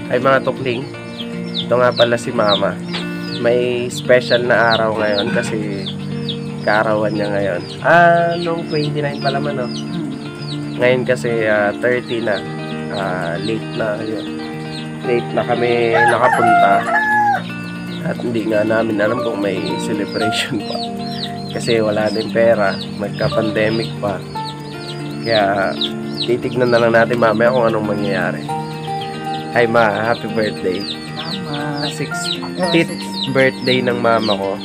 Ay mga tukling, ito nga pala si Mama. May special na araw ngayon kasi kaarawan niya ngayon. Nung 29 pa naman, no? Ngayon kasi 30 na. Late na yun. Late na kami nakapunta. At hindi nga namin alam kung may celebration pa. Kasi wala din pera. Magka-pandemic pa. Kaya titignan na lang natin mamaya kung anong mangyayari. Hi Ma, happy birthday. Mama. 60th birthday ng mama ko.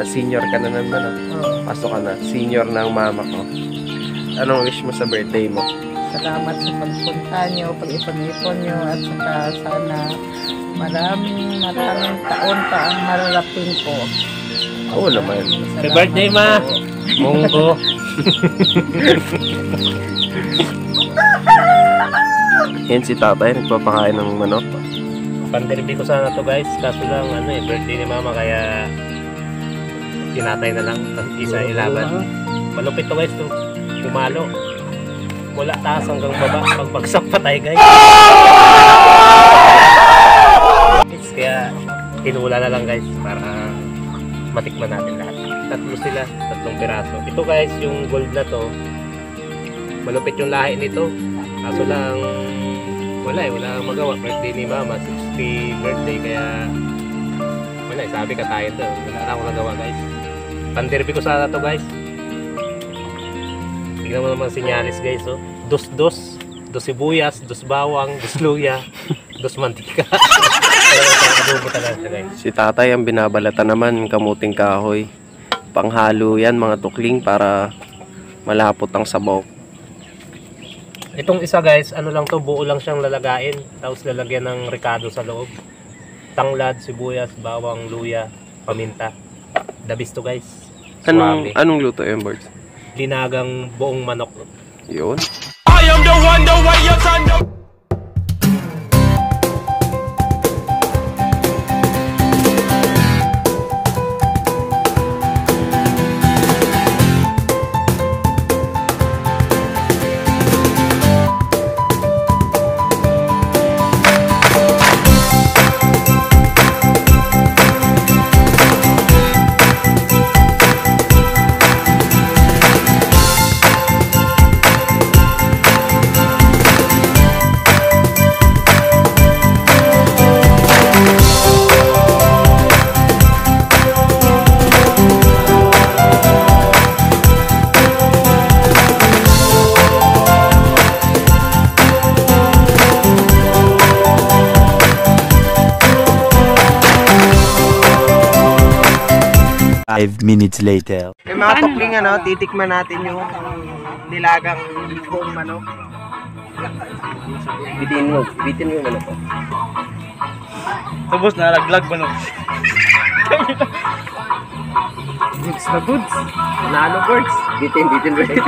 Senior ka na naman. Pasok ka na. Senior ng mama ko. Anong wish mo sa birthday mo? Salamat sa pagpunta nyo, pag-ipon-ipon nyo, at saka sana maraming taon pa ang mararating ko. Oo naman. Happy birthday, Ma! Munggo! Yan si tatay, nagpapakain ng manok. Pandelivery ko sana to guys, kaso lang birthday ni Mama kaya tinatay na lang, isa ilaban. Malupit to guys, to pumalo. Mula taas hanggang baba, pagbagsak patay guys. Kaya tinula na lang guys para matikman natin lahat. Tatlo sila, 3 piraso. Ito guys, yung gold na to, malupit yung lahi nito. Kaso lang wala magawa. Birthday ni Mama, 60th birthday, kaya wala, sabi ka tayo to. Wala na akong nagawa guys. Panderby ko sana to guys. Tignan mo naman sinyalis guys, oh. Dos sibuyas, dos bawang, dos luya, dos mantika. Si tatay ang binabalatan naman, kamuting kahoy. Panghalo yan mga tukling para malapot ang sabaw. Itong isa guys, ano lang to, buo lang siyang lalagain. Tapos lalagyan ng ricado sa loob. Tanglad, sibuyas, bawang, luya, paminta. The best to guys. Anong luto yun, Birds? Linagang buong manok. Yun. I am the one, the way you turn the... Minutes later. Mga tukling, titikman natin yung nilagang buong manok. Bitin mo yung manok. Tapos nalaglag manok. Goods na goods. Nalo Birds. Bitin Birds.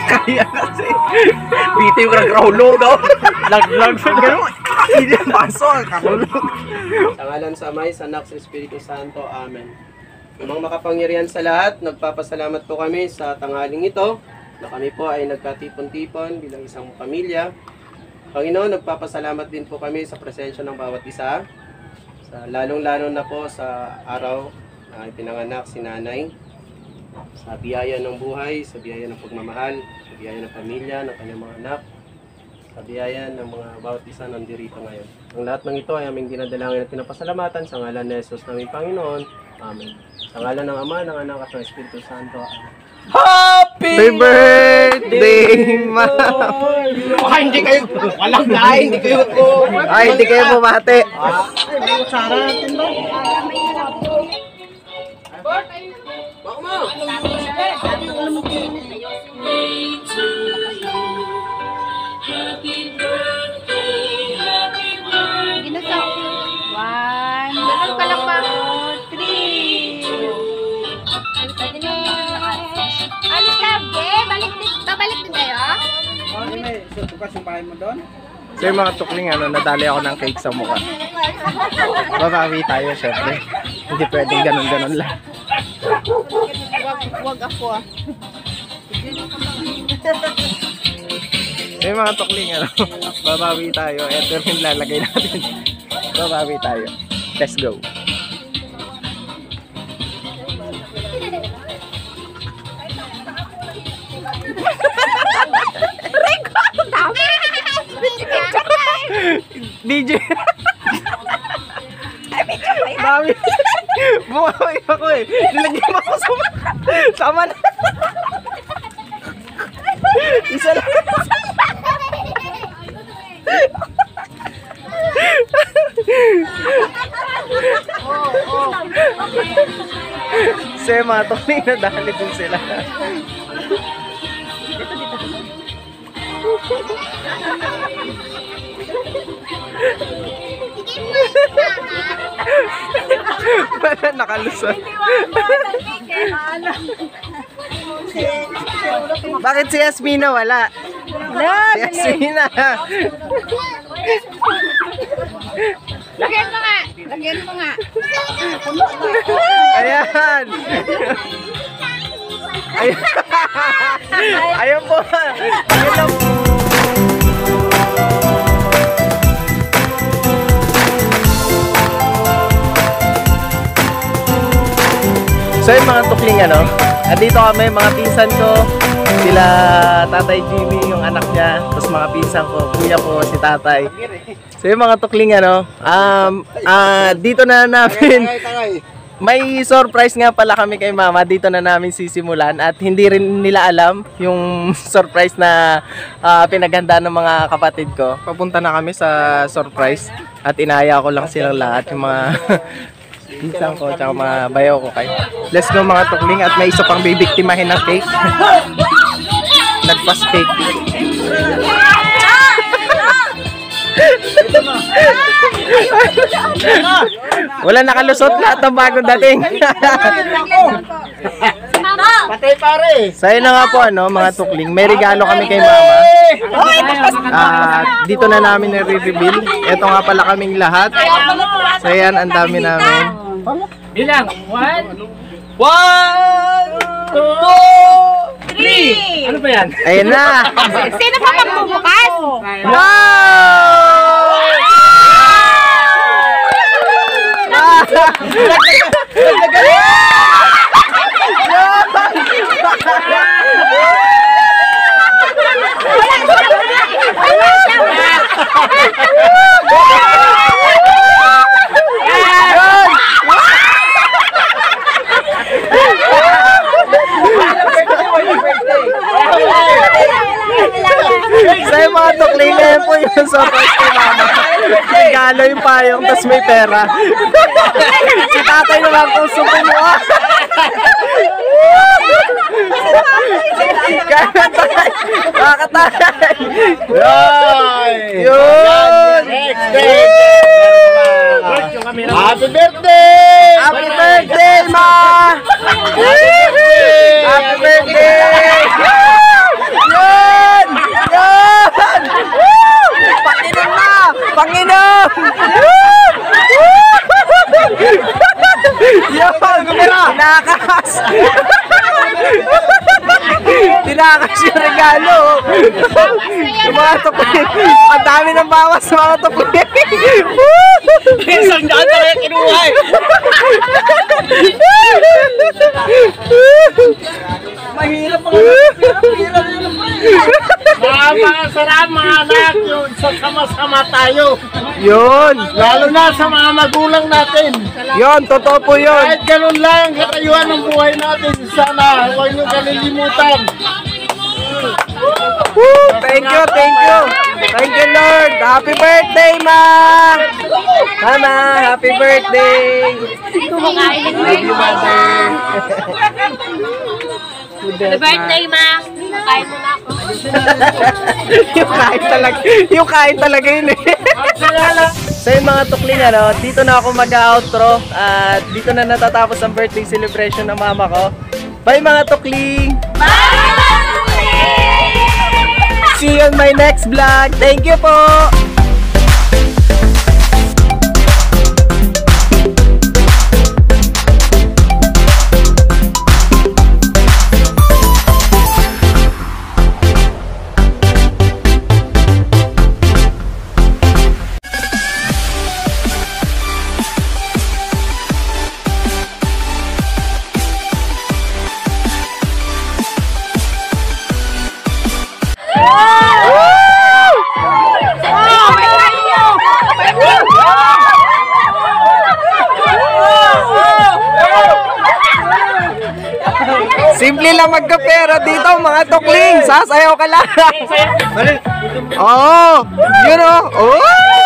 Kaya kasi. Bitin yung nagrahulog daw. Laglag sa gano'n. Hindi paso, kakulog. Sa ngalan sa Ama, sa Anak, sa Espiritu Santo. Amen. Mga makapangyarihan sa lahat, nagpapasalamat po kami sa tanghaling ito na kami po ay nagkatipon-tipon bilang isang pamilya. Panginoon, nagpapasalamat din po kami sa presensya ng bawat isa. Lalong-lalo na po sa araw na ipinanganak si Nanay. Sa biyaya ng buhay, sa biyaya ng pagmamahal, sa biyaya ng pamilya, ng kanyang mga anak. Sa biyaya ng mga bawat isa nandirito ngayon. Ang lahat ng ito ay aming dinadalangin at pinapasalamatan sa ngalan ni Jesus naming Panginoon. Amen. Sa ngalan ng Ama, ng Anak at ng Espiritu Santo. Amen. Happy birthday, Ma! Hindi kayo, walang lain, hindi kayo po. Hindi kayo bumate. Sara natin ba? Bako mo! Ginasok. 1, 2, 3. Alis ka, babalik din kayo? May bukas yung bahay mo doon? So yung mga tukling, nadali ako ng cake sa mukha. Babawi tayo, syempre. Hindi pwedeng ganun-ganun lang. Wag ako Yung mga tukling, ano, babawi tayo. Ito yung lalagay natin. Babawi tayo. Let's go. DJ. Dami. Bumawi ako eh. Nilagyan mo ako sa... Tama na. Isa lang. Sema, tuloy na dahil din sila. Wala nakalusot. Bakit si Yasmina wala? Si Yasmina. Lagyan mo nga. Lagyan mo nga. Ayan. Ayan. Ayan po. Ayan lang po. So yung mga tukling ano, dito kami, mga pinsan ko, sila Tatay Jimmy, yung anak niya, tapos mga pinsan ko, kuya ko, si Tatay. So yung mga tukling ano, dito na namin, may surprise nga pala kami kay Mama, dito na namin sisimulan at hindi rin nila alam yung surprise na pinaghanda ng mga kapatid ko. Papunta na kami sa surprise at inaya ko lang silang lahat, yung mga pinsan ko, tsaka mga bayaw ko kay. Let's go mga tukling at may isa pang bibiktimahin ng cake. Nagpas cake. Wala nakalusot, lahat ng bagong dating. Patay pare. So yun na nga po ano, mga tukling, may regalo kami kay Mama. Dito na namin nare-reveal. Ito nga pala kaming lahat. So yan, ang dami namin. Bilang, 1, 2, 3. Ano ba yan? Ayun na. Sino pa magbubukas? Wow! Sa mga tukling na po yung surprise kay Mama. Regalo yung payong, tas may pera. Si Tatay naman kung sumumuha. Kakatay! Yun! Next day. Happy birthday! Happy birthday, Ma! Happy birthday! Yun! Yun! Panginom na! Panginom! Yun! Tinakas! Tinakas yung regalo! Yung mga tukling! Ang dami ng bawas sa mga tukling! Isang daan na rin kinuha eh. Mahirap ang Mga sarap mga anak, yung sama-sama tayo. Yun! Lalo na sa mga magulang natin. Yun! Totoo po yun! Kahit ganun lang katayuan ng buhay natin, sana huwag nyo kalilimutan. Woo! Thank you! Thank you! Thank you, Lord! Happy birthday, Ma! Mama! Happy birthday! Love you, Mother! Happy birthday, Ma! Kain mo na ako. yung kain talaga yun eh. So yung mga tukling ano, dito na ako mag-outro at dito na natatapos ang birthday celebration ng mama ko. Bye mga tukling! Bye! See you on my next vlog. Thank you po! Simple lang magkapera dito, mga tukling. Sasayaw ka lang. Oo, yun o. Oh.